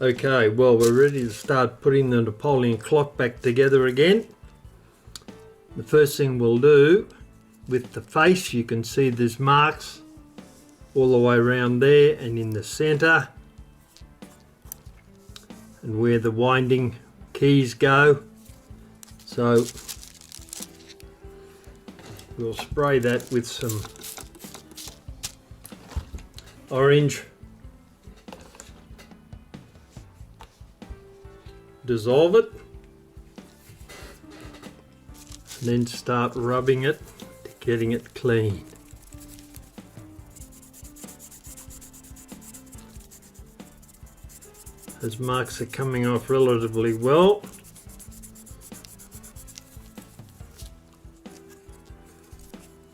Okay, well, we're ready to start putting the Napoleon clock back together again. The first thing we'll do with the face, you can see there's marks all the way around there and in the center, and where the winding keys go. So we'll spray that with some orange dissolve it, and then start rubbing it to getting it clean. Those marks are coming off relatively well.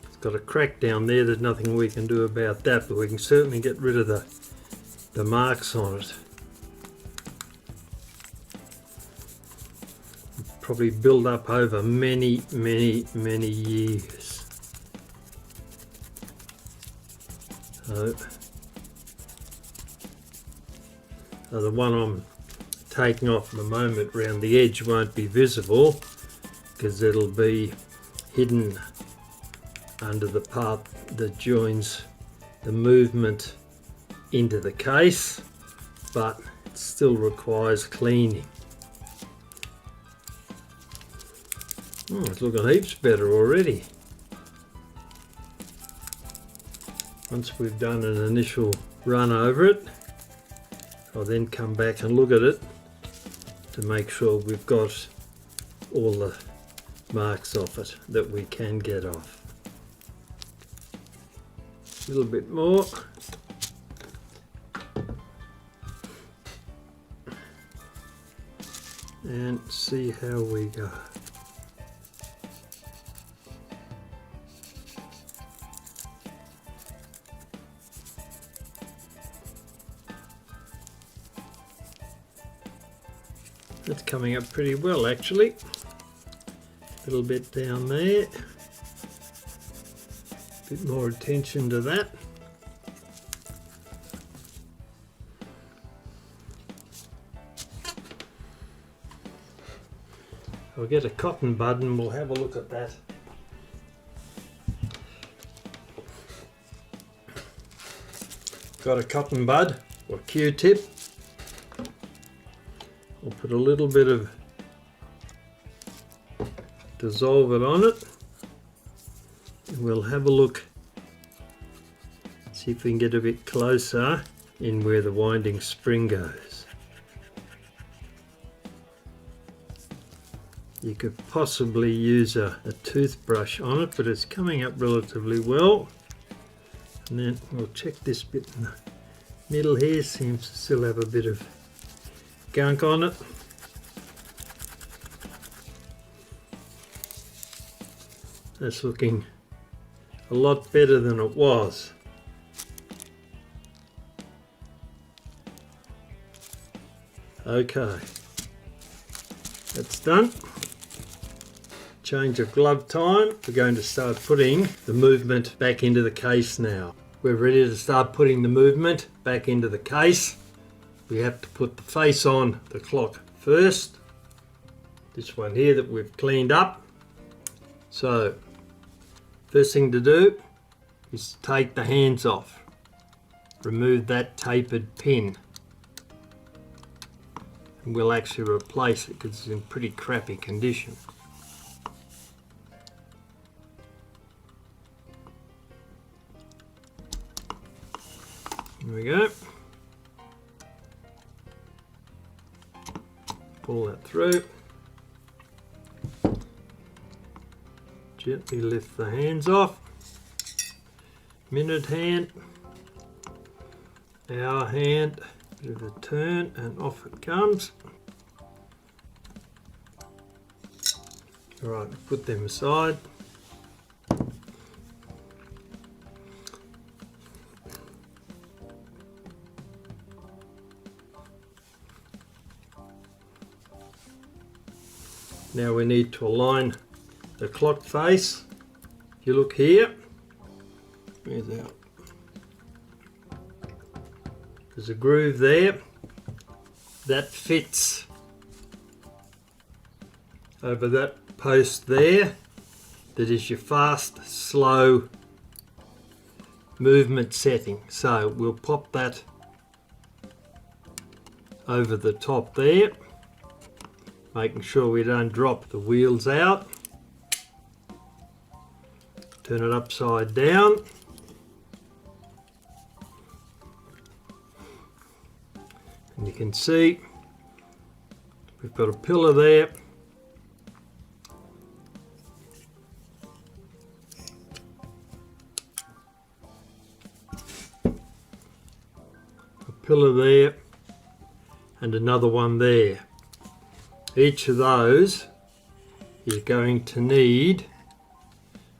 It's got a crack down there, there's nothing we can do about that, but we can certainly get rid of the marks on it. Probably build up over many years. So the one I'm taking off at the moment around the edge won't be visible because it'll be hidden under the part that joins the movement into the case, but it still requires cleaning. Oh, it's looking heaps better already. Once we've done an initial run over it, I'll then come back and look at it to make sure we've got all the marks off it that we can get off. A little bit more. And see how we go. That's coming up pretty well actually. A little bit down there. A bit more attention to that. I'll get a cotton bud and we'll have a look at that. Got a cotton bud or Q-tip. We'll put a little bit of dissolve it on it, and we'll have a look, see if we can get a bit closer in where the winding spring goes. You could possibly use a toothbrush on it, but it's coming up relatively well. And then we'll check this bit in the middle here, seems to still have a bit of gunk on it. That's looking a lot better than it was. Okay, that's done. Change of glove time. We're going to start putting the movement back into the case now. We're ready to start putting the movement back into the case. We have to put the face on the clock first. This one here that we've cleaned up. So, first thing to do is take the hands off. Remove that tapered pin. And we'll actually replace it because it's in pretty crappy condition. There we go. Pull that through. Gently lift the hands off. Minute hand, hour hand, bit of a turn, and off it comes. All right, put them aside. Now we need to align the clock face. If you look here, there's a groove there. that fits over that post there. That is your fast, slow movement setting. So we'll pop that over the top there, making sure we don't drop the wheels out. Turn it upside down. And you can see we've got a pillar there. A pillar there and another one there. Each of those is going to need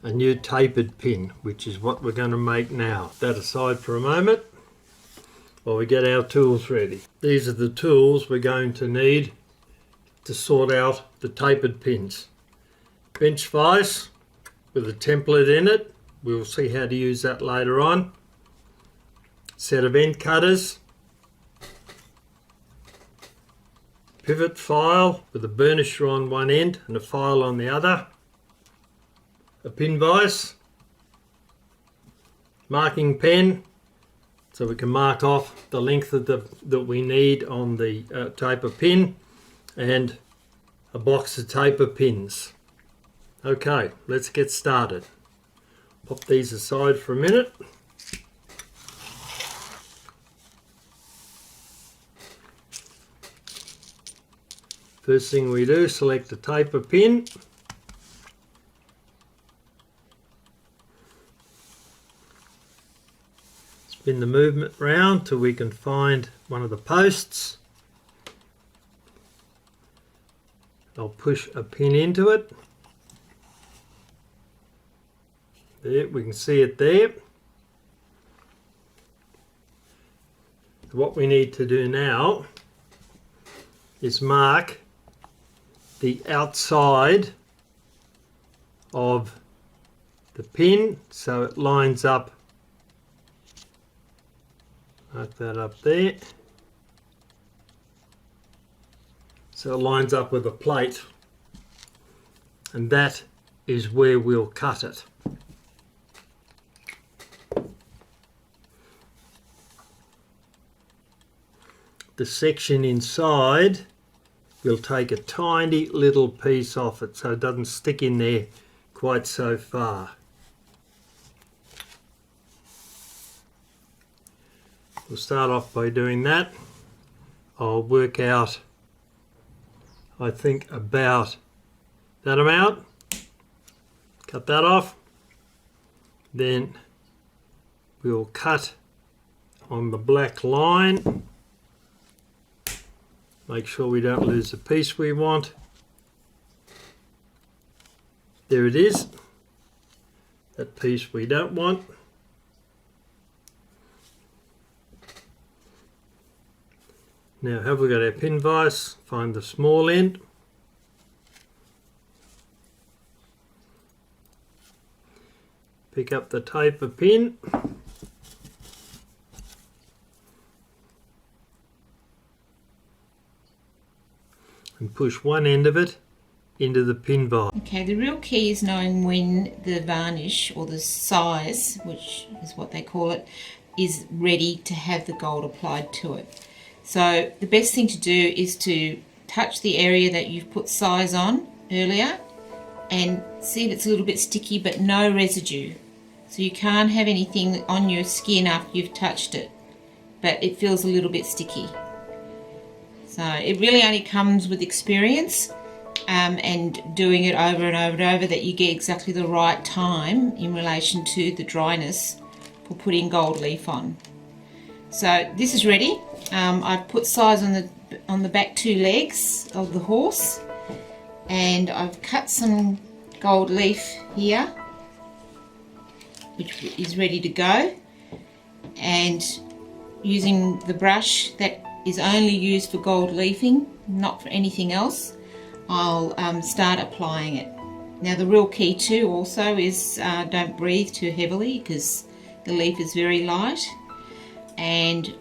a new tapered pin, which is what we're going to make now. That aside for a moment while we get our tools ready. These are the tools we're going to need to sort out the tapered pins. Bench vise with a template in it. We'll see how to use that later on. Set of end cutters. Pivot file with a burnisher on one end and a file on the other. A pin vise, marking pen, so we can mark off the length of that we need on the taper pin, and a box of taper pins. Okay, let's get started. Pop these aside for a minute. First thing we do, select the taper pin. Spin the movement round till we can find one of the posts. I'll push a pin into it. There, we can see it there. What we need to do now is mark the outside of the pin so it lines up. Mark that up there. So it lines up with a plate, and that is where we'll cut it. The section inside, we'll take a tiny little piece off it so it doesn't stick in there quite so far. We'll start off by doing that. I'll work out, I think, about that amount. Cut that off. Then we'll cut on the black line. Make sure we don't lose the piece we want. There it is. That piece we don't want. Now, have we got our pin vise? Find the small end. Pick up the taper pin. And push one end of it into the pin vise. Okay, the real key is knowing when the varnish, or the size, which is what they call it, is ready to have the gold applied to it. So the best thing to do is to touch the area that you've put size on earlier and see if it's a little bit sticky, but no residue. So you can't have anything on your skin after you've touched it, but it feels a little bit sticky. So it really only comes with experience and doing it over and over and over that you get exactly the right time in relation to the dryness for putting gold leaf on. So this is ready. I've put size on the back two legs of the horse, and I've cut some gold leaf here, which is ready to go, and using the brush that is only used for gold leafing, not for anything else, I'll start applying it. Now the real key too also is don't breathe too heavily because the leaf is very light, and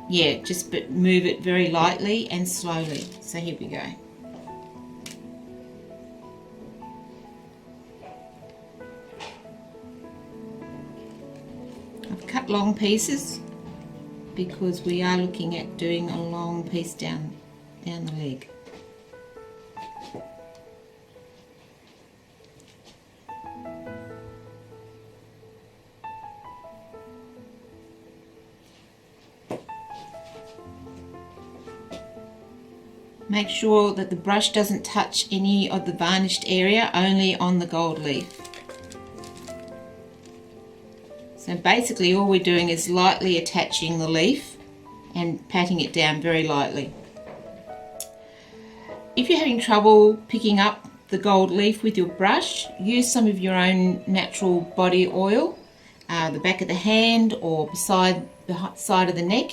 yeah, just move it very lightly and slowly. So here we go. I've cut long pieces because we are looking at doing a long piece down the leg. Make sure that the brush doesn't touch any of the varnished area, only on the gold leaf. So basically all we're doing is lightly attaching the leaf and patting it down very lightly. If you're having trouble picking up the gold leaf with your brush, use some of your own natural body oil. The back of the hand or beside the side of the neck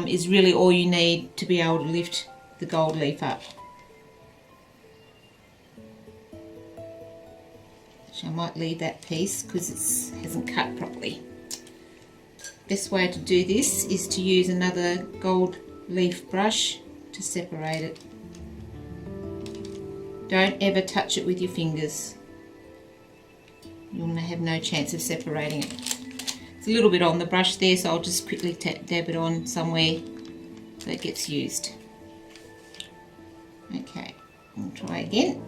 is really all you need to be able to lift the gold leaf up. So I might leave that piece because it hasn't cut properly. Best way to do this is to use another gold leaf brush to separate it. Don't ever touch it with your fingers. You'll have no chance of separating it. It's a little bit on the brush there, so I'll just quickly dab it on somewhere so it gets used. Okay, we'll try again.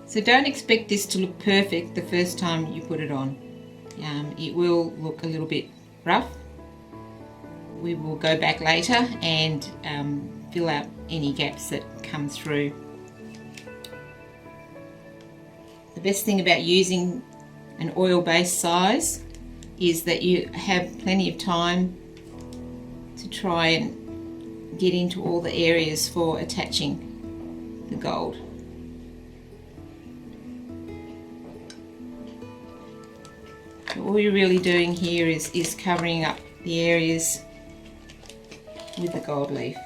So don't expect this to look perfect the first time you put it on. It will look a little bit rough. We will go back later and fill out any gaps that come through. The best thing about using an oil-based size is that you have plenty of time to try and get into all the areas for attaching the gold. So all you're really doing here is covering up the areas with the gold leaf.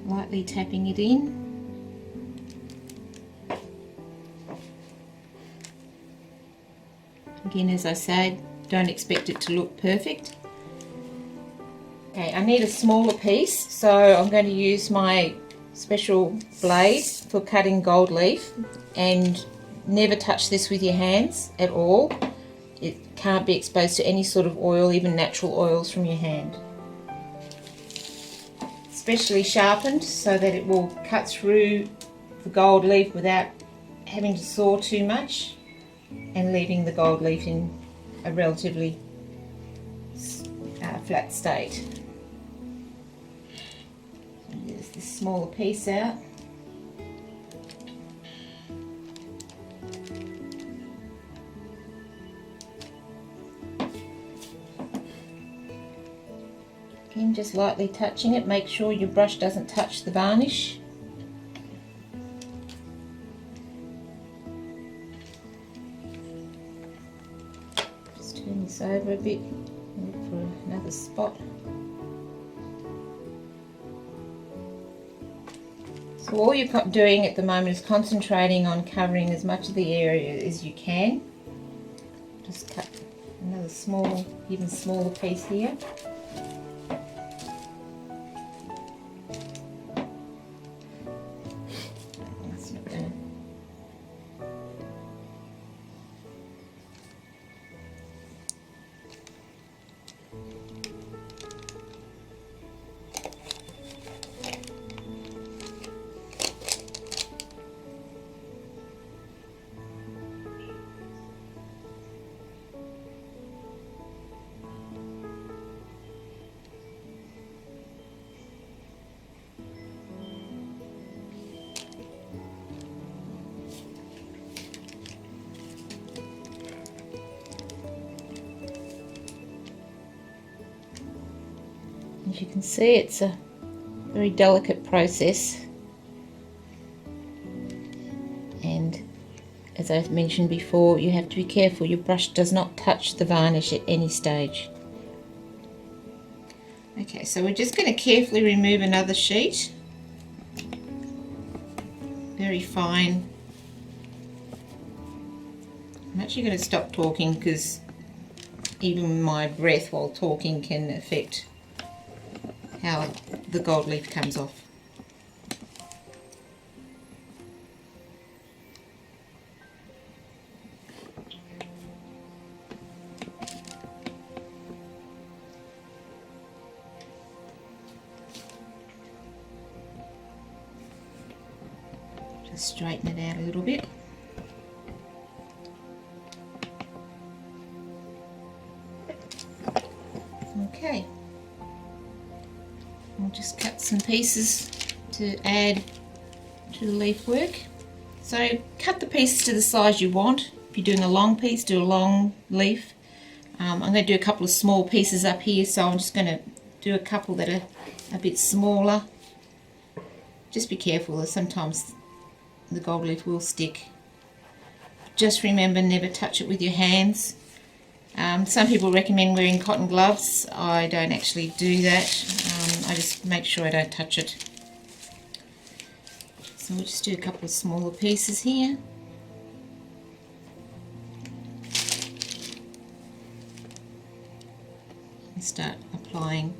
Lightly tapping it in. Again, as I said, don't expect it to look perfect. Okay, I need a smaller piece, so I'm going to use my special blade for cutting gold leaf, and never touch this with your hands at all. It can't be exposed to any sort of oil, even natural oils from your hand. Especially sharpened so that it will cut through the gold leaf without having to saw too much and leaving the gold leaf in a relatively flat state. There's this smaller piece out. Again, just lightly touching it. Make sure your brush doesn't touch the varnish. Just turn this over a bit and look for another spot. So all you're doing at the moment is concentrating on covering as much of the area as you can. Just cut another small, even smaller piece here. As you can see, it's a very delicate process, and as I've mentioned before, you have to be careful your brush does not touch the varnish at any stage. Okay, so we're just going to carefully remove another sheet. Very fine. I'm actually going to stop talking because even my breath while talking can affect how the gold leaf comes off. Just straighten it out a little bit. Okay, I'll just cut some pieces to add to the leaf work. So cut the pieces to the size you want. If you're doing a long piece, do a long leaf. I'm going to do a couple of small pieces up here, so I'm just going to do a couple that are a bit smaller. Just be careful, sometimes the gold leaf will stick. Just remember, never touch it with your hands. Some people recommend wearing cotton gloves. I don't actually do that. I just make sure I don't touch it. So we'll just do a couple of smaller pieces here. And start applying.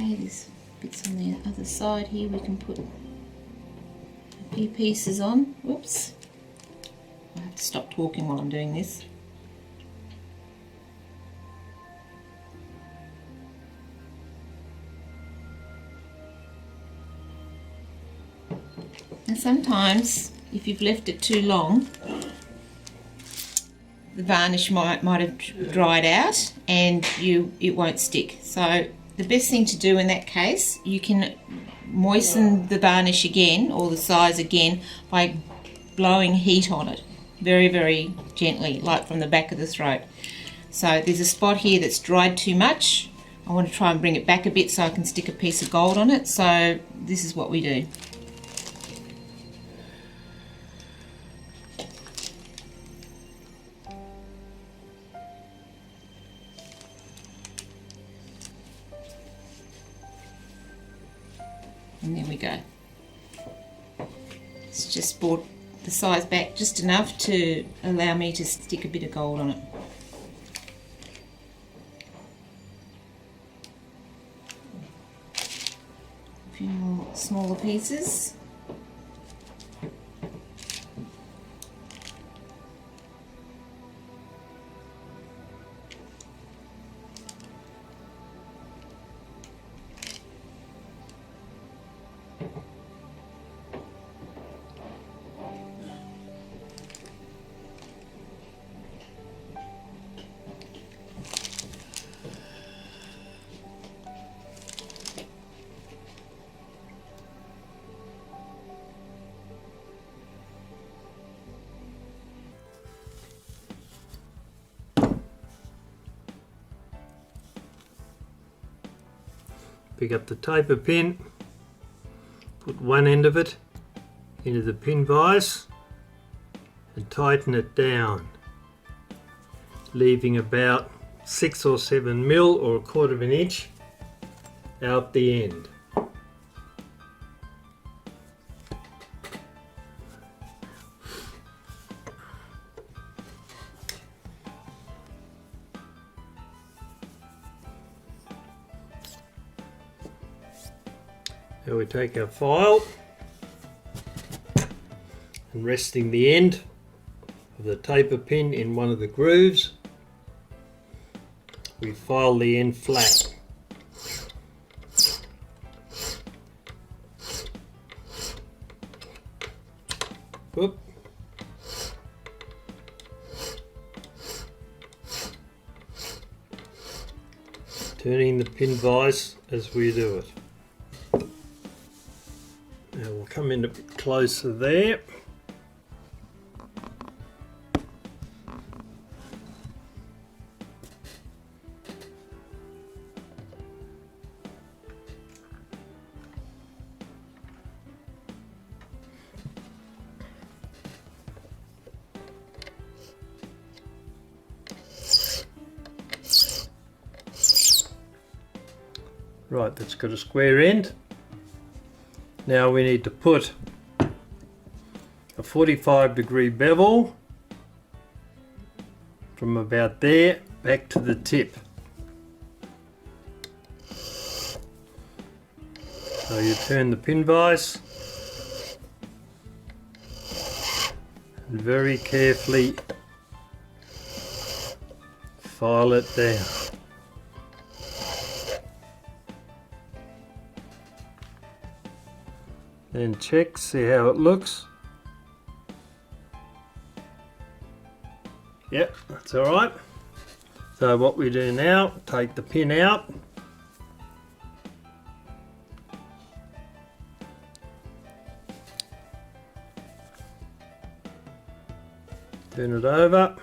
Okay, there's bits on the other side here we can put a few pieces on. Whoops. I have to stop talking while I'm doing this. And sometimes, if you've left it too long, the varnish might have dried out and it won't stick. So the best thing to do in that case, you can moisten the varnish again or the size again by blowing heat on it very, very gently, like from the back of the throat. So there's a spot here that's dried too much. I want to try and bring it back a bit so I can stick a piece of gold on it. So this is what we do. And there we go. It's just brought the size back just enough to allow me to stick a bit of gold on it. A few more smaller pieces. Pick up the taper pin, put one end of it into the pin vise and tighten it down, leaving about 6 or 7 mil or 1/4 of an inch out the end. Now we take our file and resting the end of the taper pin in one of the grooves, we file the end flat. Whoop. Turning the pin vise as we do it. Now we'll come in a bit closer there. Right, that's got a square end. Now we need to put a 45-degree bevel from about there back to the tip. So you turn the pin vise and very carefully file it down. Then check, see how it looks. Yep, that's alright. So what we do now, take the pin out. Turn it over.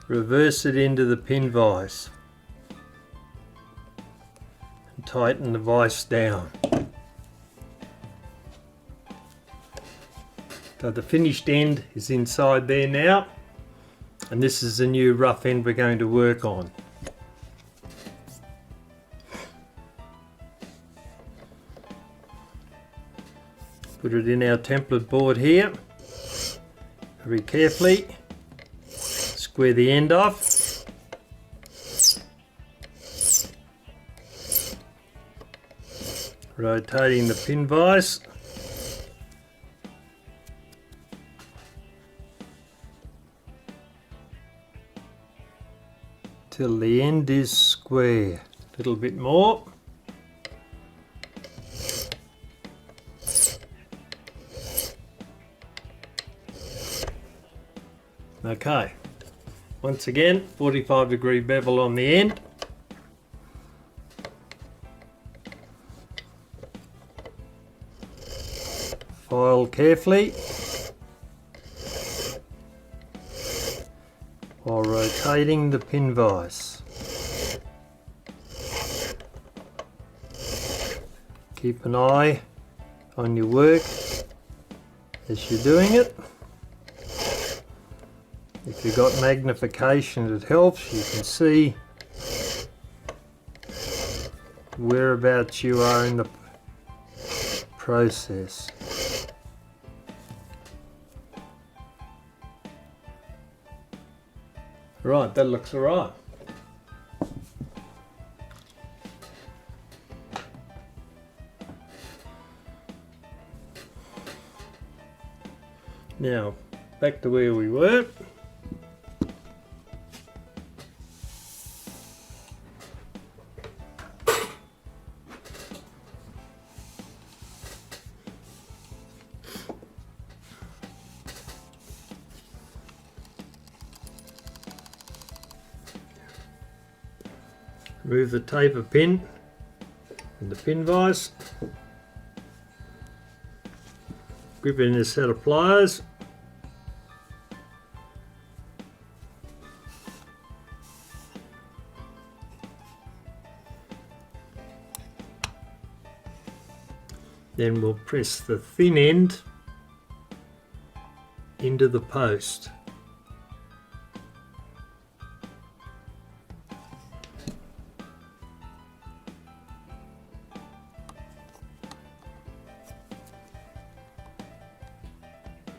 Reverse it into the pin vise. And tighten the vise down. So the finished end is inside there now, and this is the new rough end we're going to work on. Put it in our template board here, very carefully, square the end off. Rotating the pin vise. Till the end is square. A little bit more. Okay, once again 45-degree bevel on the end. File carefully while rotating the pin vise. Keep an eye on your work as you're doing it. If you've got magnification, it helps. You can see whereabouts you are in the process. Right, that looks alright. Now, back to where we were. Remove the taper pin and the pin vise. Grip it in a set of pliers. Then we'll press the thin end into the post.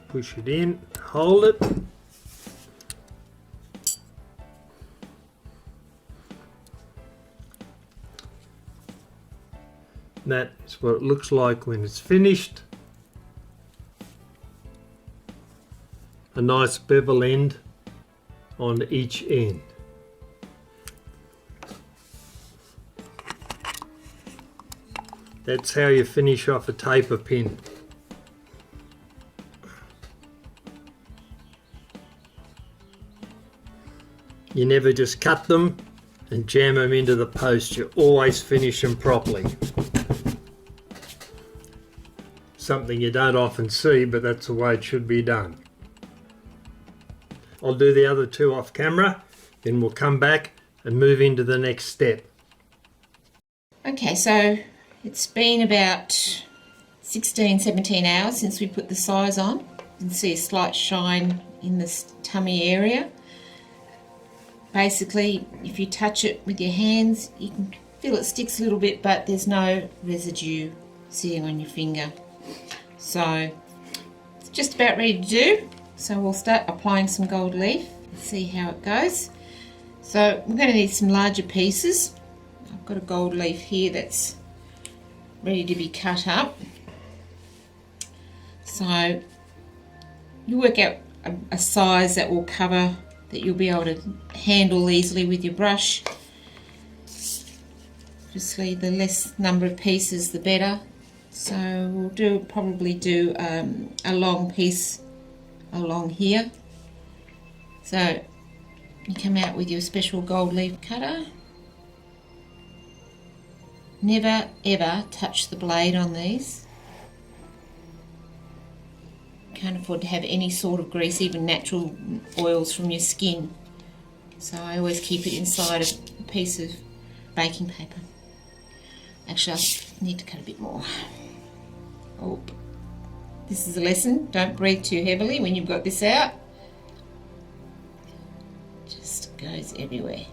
Push it in, hold it. That is what it looks like when it's finished. A nice bevel end on each end. That's how you finish off a taper pin. You never just cut them and jam them into the post. You always finish them properly. Something you don't often see, but that's the way it should be done. I'll do the other two off camera, then we'll come back and move into the next step. Okay, so it's been about 16, 17 hours since we put the size on. You can see a slight shine in this tummy area. Basically, if you touch it with your hands, you can feel it sticks a little bit, but there's no residue sitting on your finger. So it's just about ready to do. So we'll start applying some gold leaf and see how it goes. So we're going to need some larger pieces. I've got a gold leaf here that's ready to be cut up. So you work out a size that will cover, that you'll be able to handle easily with your brush. Obviously the less number of pieces the better. So we'll probably do a long piece along here. So you come out with your special gold leaf cutter. Never ever touch the blade on these. Can't afford to have any sort of grease, even natural oils from your skin. So I always keep it inside a piece of baking paper. Actually, I need to cut a bit more. Oh, this is a lesson. Don't breathe too heavily when you've got this out. Just goes everywhere.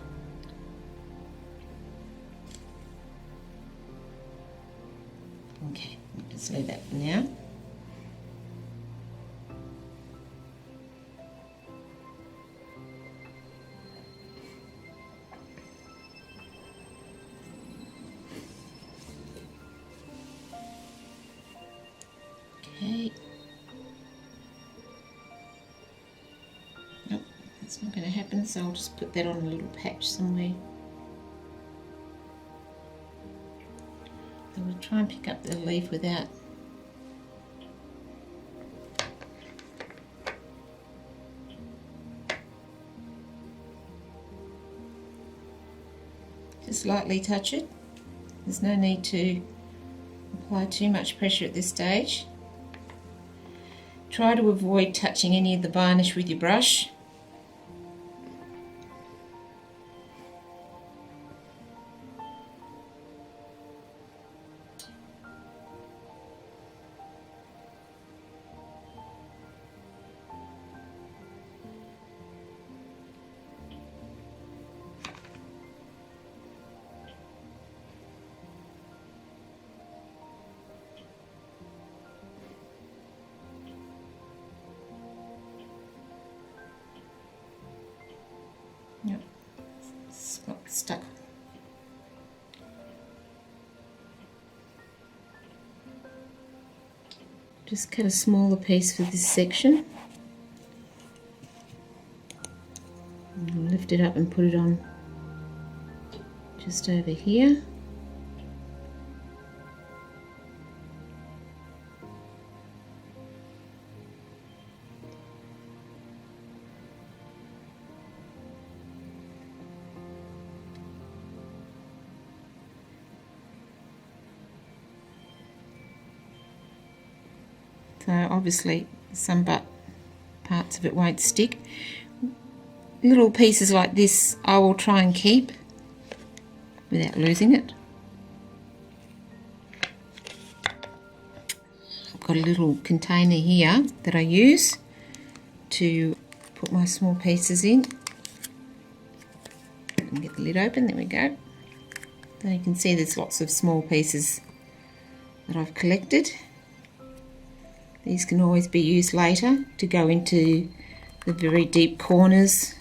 Okay, just leave that for now. Okay. Nope, that's not going to happen, so I'll just put that on a little patch somewhere. So we'll try and pick up the leaf without just lightly touch it. There's no need to apply too much pressure at this stage. Try to avoid touching any of the varnish with your brush. Yep, it's got stuck. Just cut a smaller piece for this section. And lift it up and put it on just over here. So obviously some parts of it won't stick. Little pieces like this I will try and keep without losing it. I've got a little container here that I use to put my small pieces in. And get the lid open, there we go. Then you can see there's lots of small pieces that I've collected. These can always be used later to go into the very deep corners.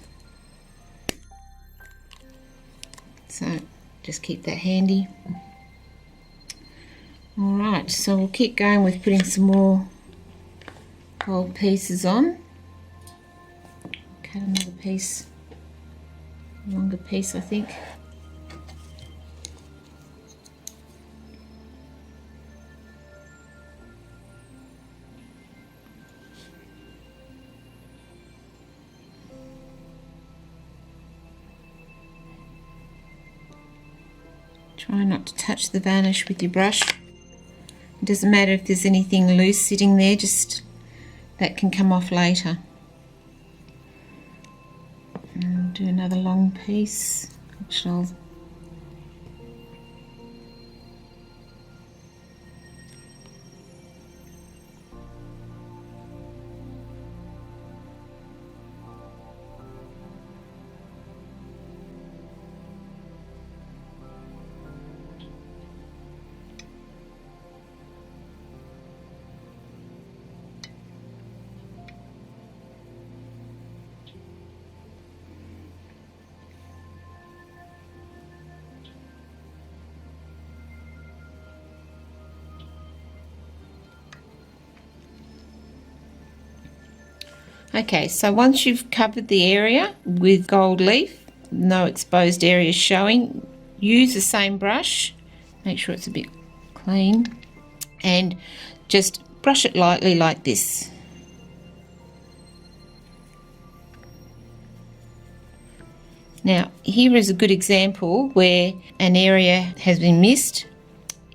So just keep that handy. Alright, so we'll keep going with putting some more gold pieces on. Cut another piece, a longer piece I think. Try not to touch the varnish with your brush. It doesn't matter if there's anything loose sitting there, just that can come off later. And I'll do another long piece, which I'll Okay, so once you've covered the area with gold leaf, no exposed areas showing, use the same brush, make sure it's a bit clean, and just brush it lightly like this. Now, here is a good example where an area has been missed.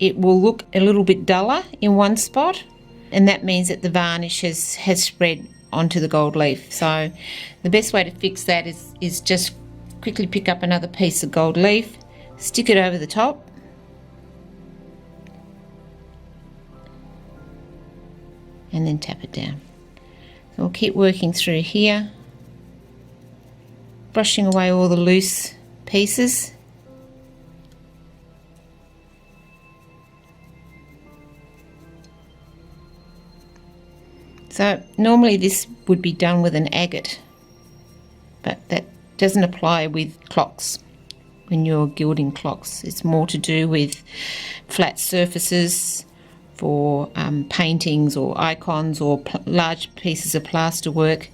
It will look a little bit duller in one spot, and that means that the varnish has spread onto the gold leaf. So the best way to fix that is just quickly pick up another piece of gold leaf, stick it over the top, and then tap it down. So we'll keep working through here, brushing away all the loose pieces. So normally this would be done with an agate, but that doesn't apply with clocks. When you're gilding clocks, it's more to do with flat surfaces for paintings or icons or large pieces of plaster work.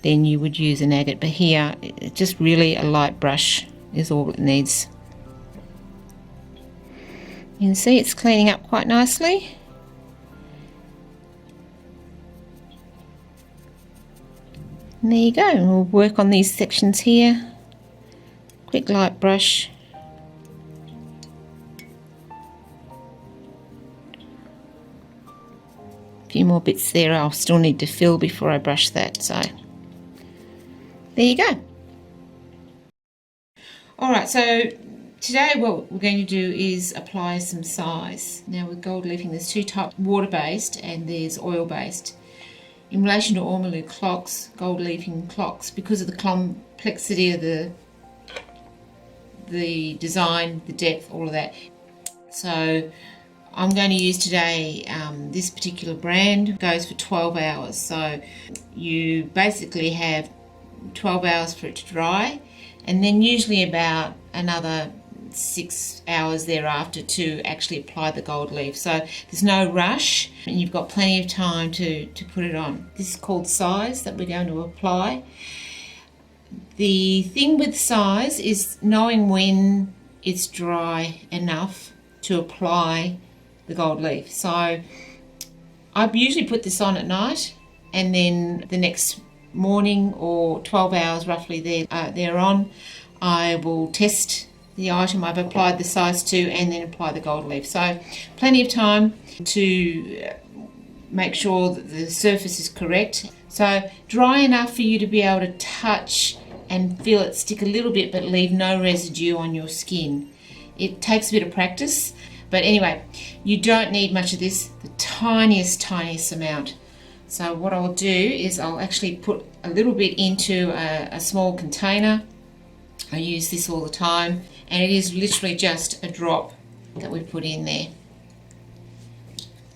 Then you would use an agate, but here it's just really a light brush is all it needs. You can see it's cleaning up quite nicely. And there you go, and we'll work on these sections here. Quick light brush. A few more bits there I'll still need to fill before I brush that, so there you go. Alright, so today what we're going to do is apply some size. Now with gold leafing there's two types, water-based and there's oil-based. In relation to ormolu clocks, gold leafing clocks, because of the complexity of the design, the depth, all of that. So I'm going to use today this particular brand, goes for 12 hours. So you basically have 12 hours for it to dry, and then usually about another 6 hours thereafter to actually apply the gold leaf. So there's no rush and you've got plenty of time to put it on. This is called size that we're going to apply. The thing with size is knowing when it's dry enough to apply the gold leaf. So I usually put this on at night, and then the next morning or 12 hours roughly thereon I will test the item I've applied the size to and then apply the gold leaf. So plenty of time to make sure that the surface is correct. So dry enough for you to be able to touch and feel it stick a little bit but leave no residue on your skin. It takes a bit of practice, but anyway, you don't need much of this, the tiniest amount. So what I'll do is I'll actually put a little bit into a small container. I use this all the time, and it is literally just a drop that we put in there.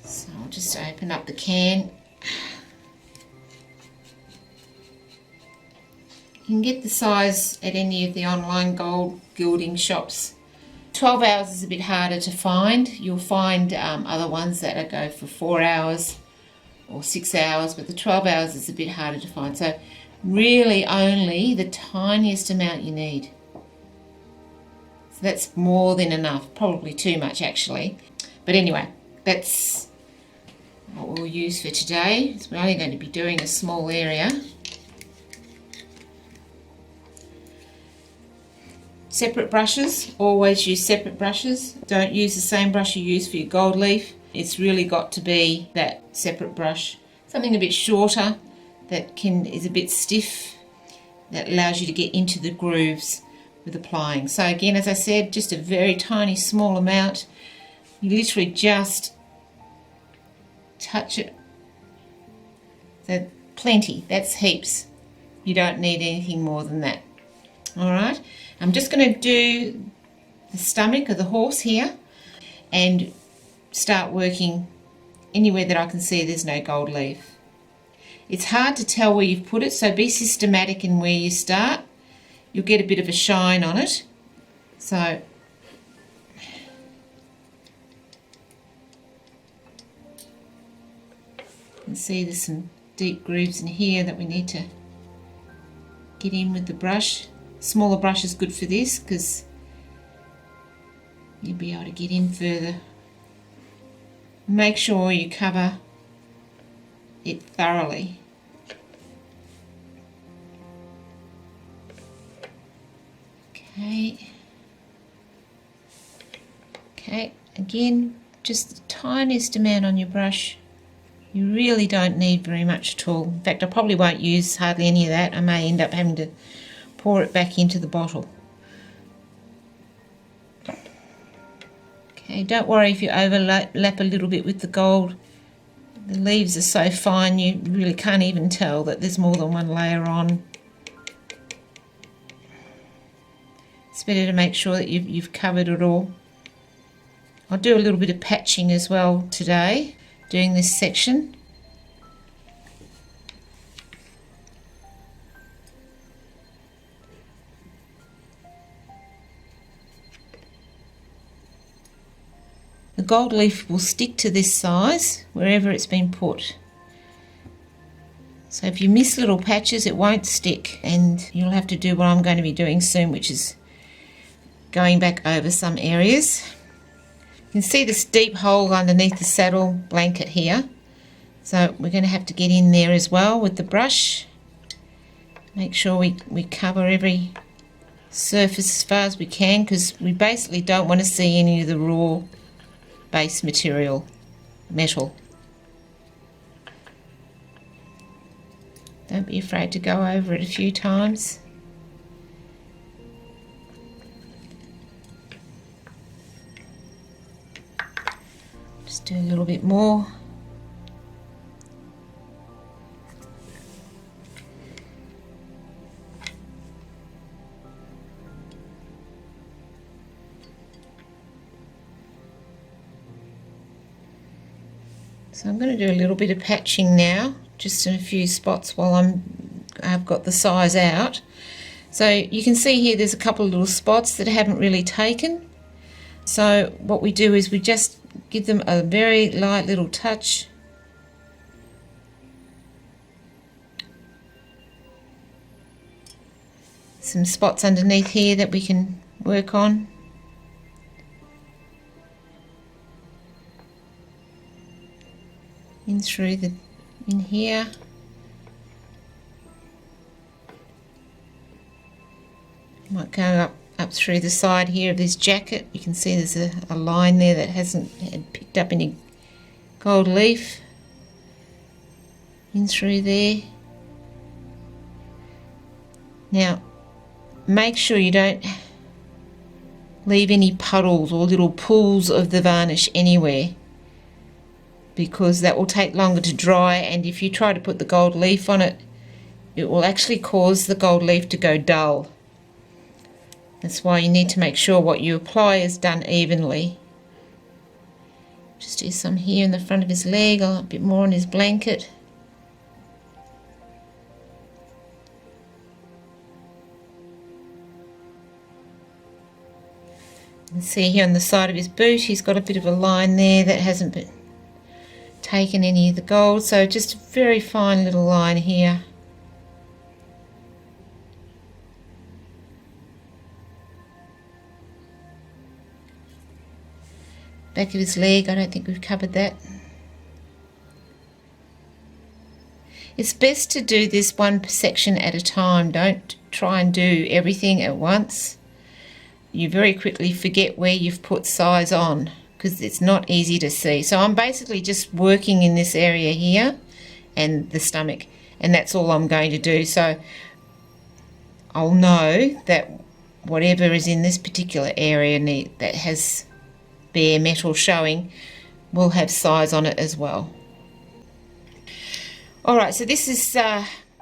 So I'll just open up the can. You can get the size at any of the online gold gilding shops. 12 hours is a bit harder to find. You'll find other ones that go for 4 hours or 6 hours, but the 12 hours is a bit harder to find. So really only the tiniest amount you need. So that's more than enough, probably too much actually. But anyway, that's what we'll use for today. So we're only going to be doing a small area. Separate brushes, always use separate brushes. Don't use the same brush you use for your gold leaf. It's really got to be that separate brush. Something a bit shorter that is a bit stiff, that allows you to get into the grooves with applying. So again, as I said, just a very tiny small amount. You literally just touch it. So plenty, that's heaps. You don't need anything more than that. Alright, I'm just going to do the stomach of the horse here and start working anywhere that I can see there's no gold leaf. It's hard to tell where you've put it, so be systematic in where you start. You'll get a bit of a shine on it. So you can see there's some deep grooves in here that we need to get in with the brush. Smaller brush is good for this because you'll be able to get in further. Make sure you cover it thoroughly. Okay, again, just the tiniest amount on your brush. You really don't need very much at all. In fact, I probably won't use hardly any of that. I may end up having to pour it back into the bottle. Okay, don't worry if you overlap a little bit with the gold. The leaves are so fine you really can't even tell that there's more than one layer on. It's better to make sure that you've covered it all. I'll do a little bit of patching as well today, doing this section. The gold leaf will stick to this size wherever it's been put. So if you miss little patches, it won't stick, and you'll have to do what I'm going to be doing soon, which is going back over some areas. You can see this deep hole underneath the saddle blanket here. So we're going to have to get in there as well with the brush. Make sure we cover every surface as far as we can, because we basically don't want to see any of the raw base material, metal. Don't be afraid to go over it a few times. Just do a little bit more. So I'm going to do a little bit of patching now, just in a few spots while I've got the size out. So you can see here there's a couple of little spots that I haven't really taken. So what we do is we just give them a very light little touch. Some spots underneath here that we can work on. In through the, in here. Might go up through the side here of this jacket. You can see there's a line there that hasn't picked up any gold leaf. In through there. Now, make sure you don't leave any puddles or little pools of the varnish anywhere, because that will take longer to dry, and if you try to put the gold leaf on it, it will actually cause the gold leaf to go dull. That's why you need to make sure what you apply is done evenly. Just do some here in the front of his leg, a bit more on his blanket. You can see here on the side of his boot he's got a bit of a line there that hasn't been taken any of the gold, so just a very fine little line here. Back of his leg, I don't think we've covered that. It's best to do this one section at a time. Don't try and do everything at once. You very quickly forget where you've put size on, because it's not easy to see. So I'm basically just working in this area here and the stomach, and that's all I'm going to do. So I'll know that whatever is in this particular area that has bare metal showing will have size on it as well. Alright, so this is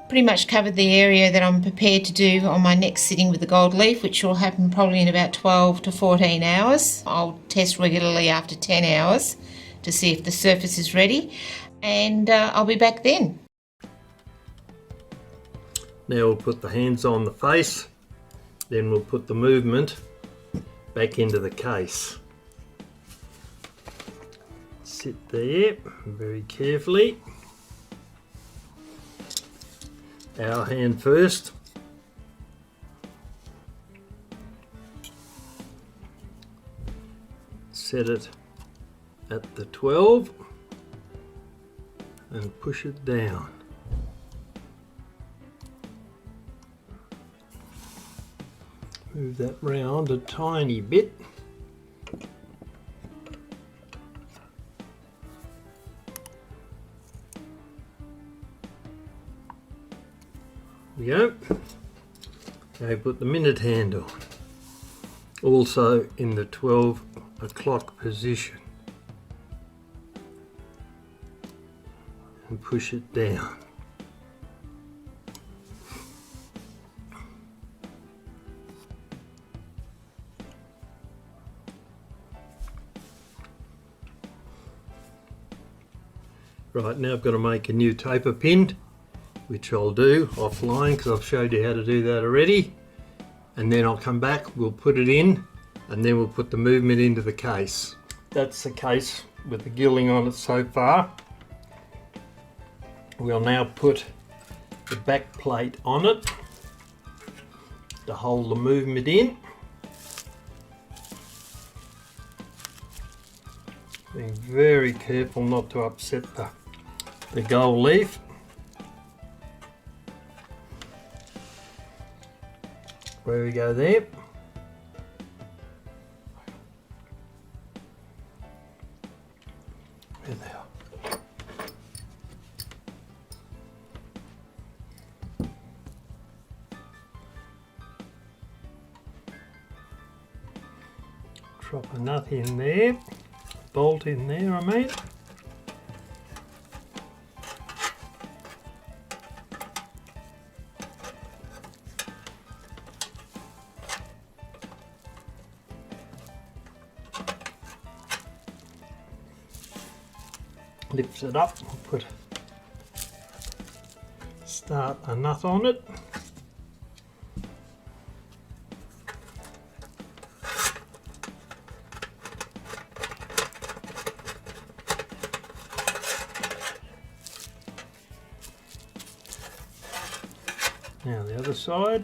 pretty much covered the area that I'm prepared to do on my next sitting with the gold leaf, which will happen probably in about 12 to 14 hours. I'll test regularly after 10 hours to see if the surface is ready, and I'll be back then. Now we'll put the hands on the face, then we'll put the movement back into the case. Sit there very carefully. our hand first. Set it at the 12 and push it down. Move that round a tiny bit. There we go. Now put the minute hand on. Also in the 12 o'clock position. And push it down. Right, now I've got to make a new taper pin, which I'll do offline because I've showed you how to do that already. And then I'll come back, we'll put it in, and then we'll put the movement into the case. That's the case with the gilding on it so far. We'll now put the back plate on it to hold the movement in. Being very careful not to upset the gold leaf. Where we go there. There they are. Drop a nut in there, bolt in there, I mean. Lifts it up, we'll start a nut on it. Now the other side.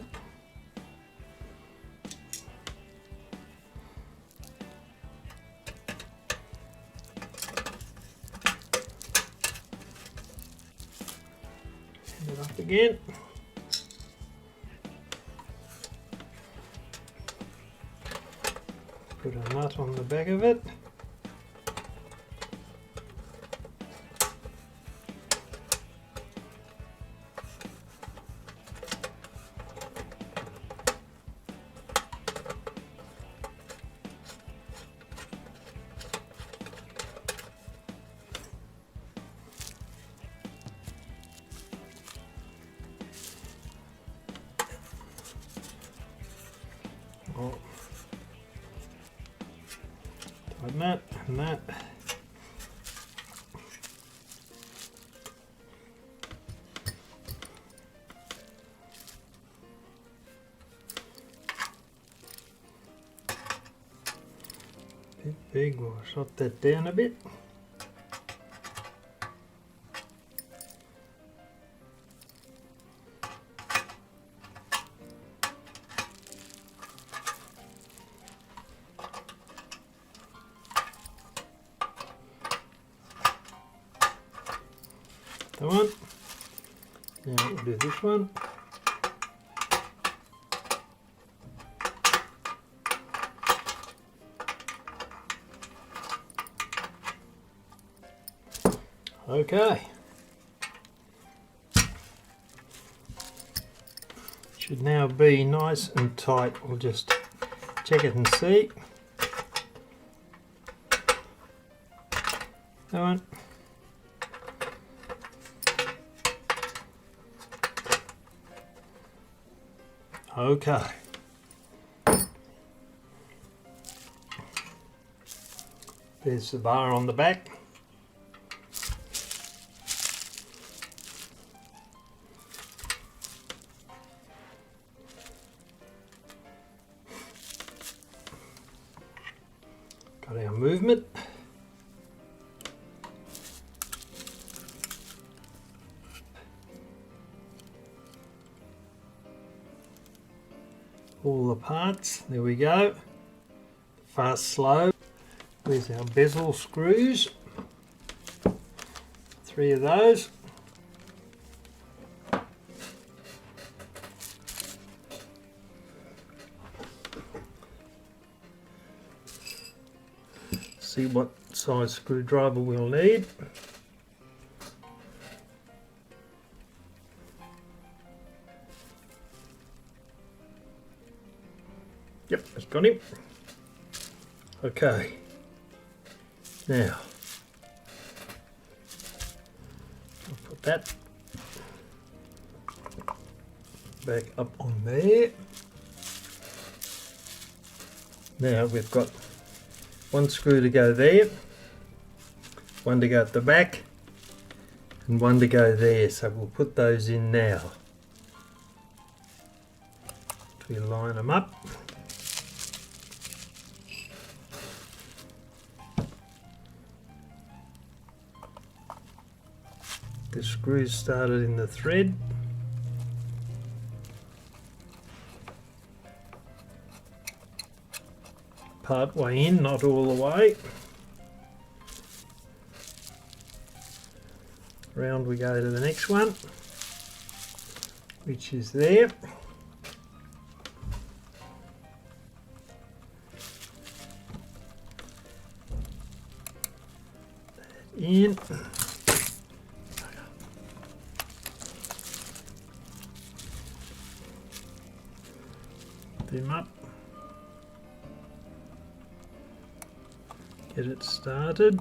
It up again. Put a nut on the back of it. Oh. Like that and that. Bit big, we'll shut that down a bit. That one. Now we'll do this one. Okay. Should now be nice and tight. We'll just check it and see. That one. Okay. There's the bar on the back. Got our movement. all the parts. There we go. Fast, slow. There's our bezel screws. 3 of those. See what size screwdriver we'll need. Yep, that's got him. Okay. Now, I'll put that back up on there. Now we've got 1 screw to go there, 1 to go at the back, and 1 to go there. So we'll put those in now. We line them up. The screws started in the thread. Part way in, not all the way. Round we go to the next one, which is there. In. Them up. Get it started.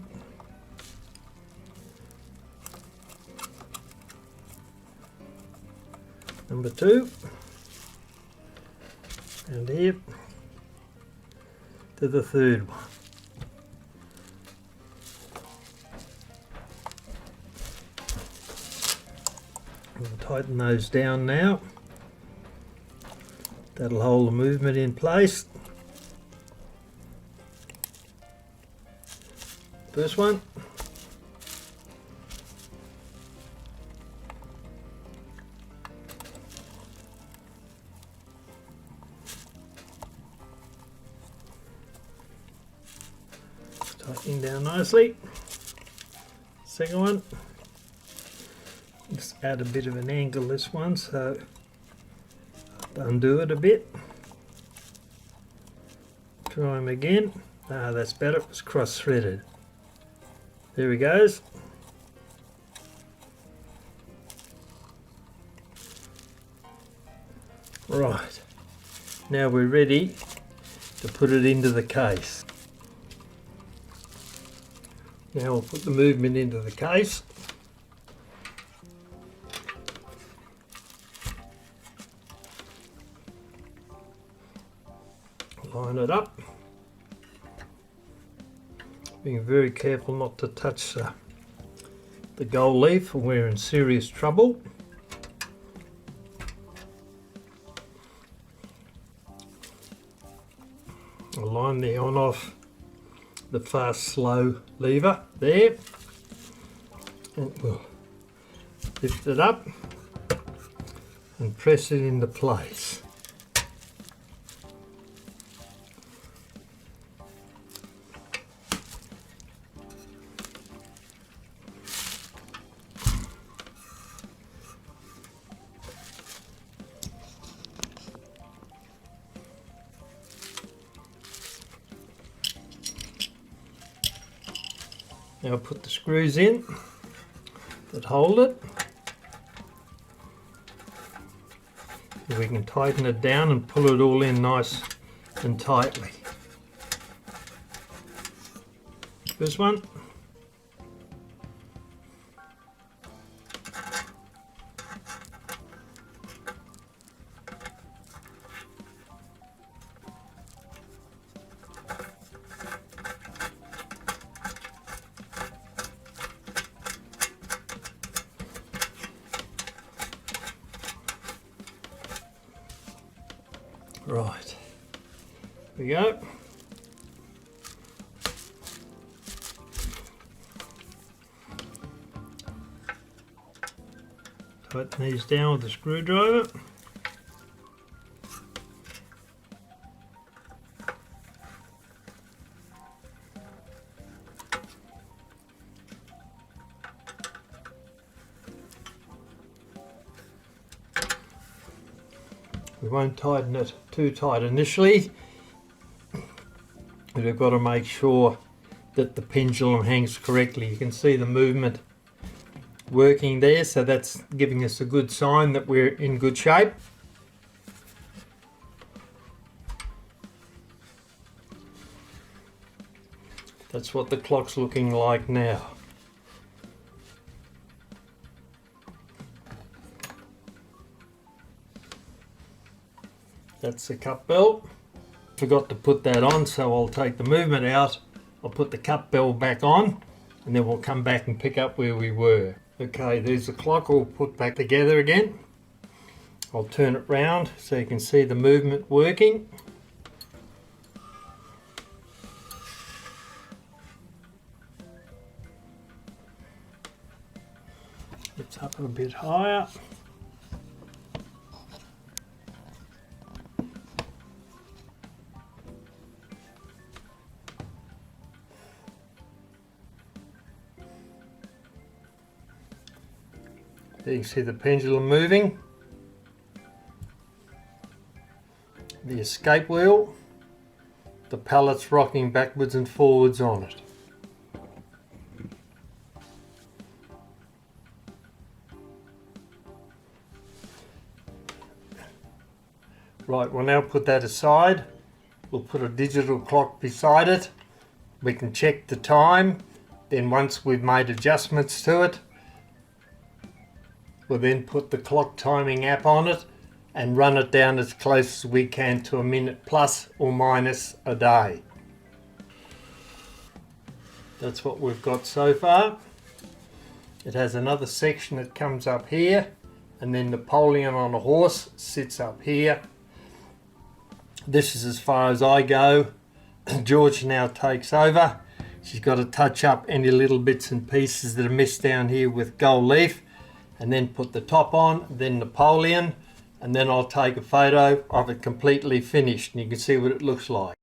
Number 2. And here to the 3rd one. We'll tighten those down now. That'll hold the movement in place. First one. Tightening down nicely. Second one. Just add a bit of an angle this one, so undo it a bit. Try them again. Ah, that's better. It's cross-threaded. There he goes. Right. Now we're ready to put it into the case. Now we'll put the movement into the case. Line it up. Being very careful not to touch the gold leaf, or we're in serious trouble. Align the on-off, the fast-slow lever there, and we'll lift it up and press it into place. Now put the screws in that hold it. So we can tighten it down and pull it all in nice and tightly. This one. Right, here we go. Tighten these down with the screwdriver. We won't tighten it too tight initially, but we've got to make sure that the pendulum hangs correctly. You can see the movement working there, so that's giving us a good sign that we're in good shape. That's what the clock's looking like now. That's the cup bell. Forgot to put that on, so I'll take the movement out. I'll put the cup bell back on, and then we'll come back and pick up where we were. Okay, there's the clock all put back together again. I'll turn it round so you can see the movement working. It's up a bit higher. There you can see the pendulum moving, the escape wheel, the pallets rocking backwards and forwards on it. Right, we'll now put that aside. We'll put a digital clock beside it. We can check the time. Then once we've made adjustments to it, we'll then put the clock timing app on it and run it down as close as we can to a minute plus or minus a day. That's what we've got so far. It has another section that comes up here, and then Napoleon on a horse sits up here. This is as far as I go. George now takes over. She's got to touch up any little bits and pieces that are missed down here with gold leaf, and then put the top on, then Napoleon, and then I'll take a photo of it completely finished, and you can see what it looks like.